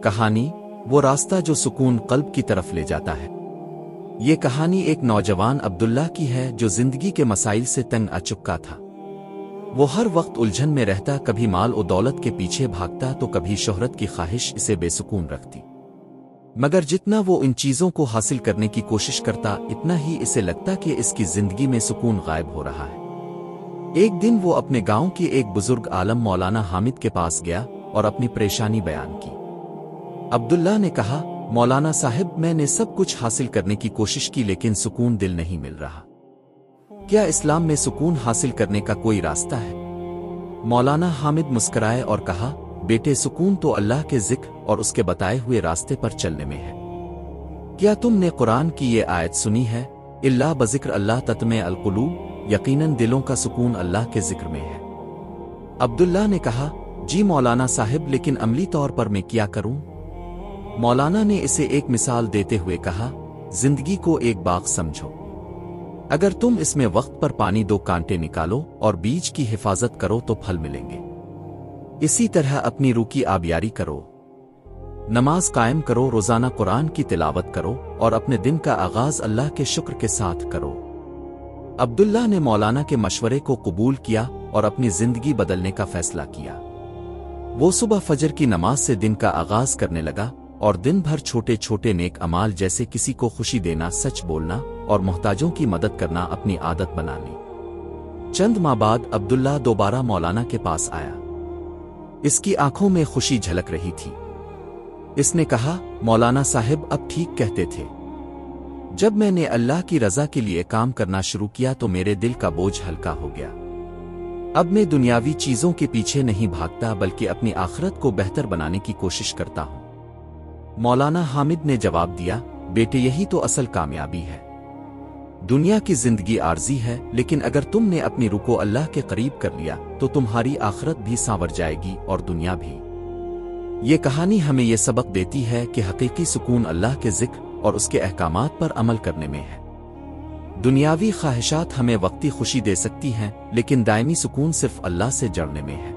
کہانی وہ راستہ جو سکون قلب کی طرف لے جاتا ہے۔ یہ کہانی ایک نوجوان عبداللہ کی ہے جو زندگی کے مسائل سے تنگ آ چکا تھا۔ وہ ہر وقت الجھن میں رہتا، کبھی مال و دولت کے پیچھے بھاگتا تو کبھی شہرت کی خواہش اسے بے سکون رکھتی۔ مگر جتنا وہ ان چیزوں کو حاصل کرنے کی کوشش کرتا، اتنا ہی اسے لگتا کہ اس کی زندگی میں سکون غائب ہو رہا ہے۔ ایک دن وہ اپنے گاؤں کے ایک بزرگ عالم مولانا حامد کے پاس گیا اور اپنی پریشانی بیان کی۔ عبداللہ نے کہا، مولانا صاحب، میں نے سب کچھ حاصل کرنے کی کوشش کی لیکن سکون دل نہیں مل رہا۔ کیا اسلام میں سکون حاصل کرنے کا کوئی راستہ ہے؟ مولانا حامد مسکرائے اور کہا، بیٹے، سکون تو اللہ کے ذکر اور اس کے بتائے ہوئے راستے پر چلنے میں ہے۔ کیا تم نے قرآن کی یہ آیت سنی ہے، اللہ بذکر اللہ تطمئن القلوب؟ یقیناً دلوں کا سکون اللہ کے ذکر میں ہے۔ عبداللہ نے کہا، جی مولانا صاحب، لیکن عملی طور پر میں کیا کروں؟ مولانا نے اسے ایک مثال دیتے ہوئے کہا، زندگی کو ایک باغ سمجھو۔ اگر تم اس میں وقت پر پانی دو، کانٹے نکالو اور بیج کی حفاظت کرو تو پھل ملیں گے۔ اسی طرح اپنی روح کی آبیاری کرو، نماز قائم کرو، روزانہ قرآن کی تلاوت کرو اور اپنے دن کا آغاز اللہ کے شکر کے ساتھ کرو۔ عبداللہ نے مولانا کے مشورے کو قبول کیا اور اپنی زندگی بدلنے کا فیصلہ کیا۔ وہ صبح فجر کی نماز سے دن کا آغاز کرنے لگا اور دن بھر چھوٹے چھوٹے نیک اعمال جیسے کسی کو خوشی دینا، سچ بولنا اور محتاجوں کی مدد کرنا اپنی عادت بنا لی۔ چند ماہ بعد عبداللہ دوبارہ مولانا کے پاس آیا۔ اس کی آنکھوں میں خوشی جھلک رہی تھی۔ اس نے کہا، مولانا صاحب، اب ٹھیک کہتے تھے، جب میں نے اللہ کی رضا کے لیے کام کرنا شروع کیا تو میرے دل کا بوجھ ہلکا ہو گیا۔ اب میں دنیاوی چیزوں کے پیچھے نہیں بھاگتا بلکہ اپنی آخرت کو بہتر بنانے کی کوشش کرتا ہوں۔ مولانا حامد نے جواب دیا، بیٹے، یہی تو اصل کامیابی ہے۔ دنیا کی زندگی عارضی ہے، لیکن اگر تم نے اپنی روح کو اللہ کے قریب کر لیا تو تمہاری آخرت بھی سانور جائے گی اور دنیا بھی۔ یہ کہانی ہمیں یہ سبق دیتی ہے کہ حقیقی سکون اللہ کے ذکر اور اس کے احکامات پر عمل کرنے میں ہے۔ دنیاوی خواہشات ہمیں وقتی خوشی دے سکتی ہیں، لیکن دائمی سکون صرف اللہ سے جڑنے میں ہے۔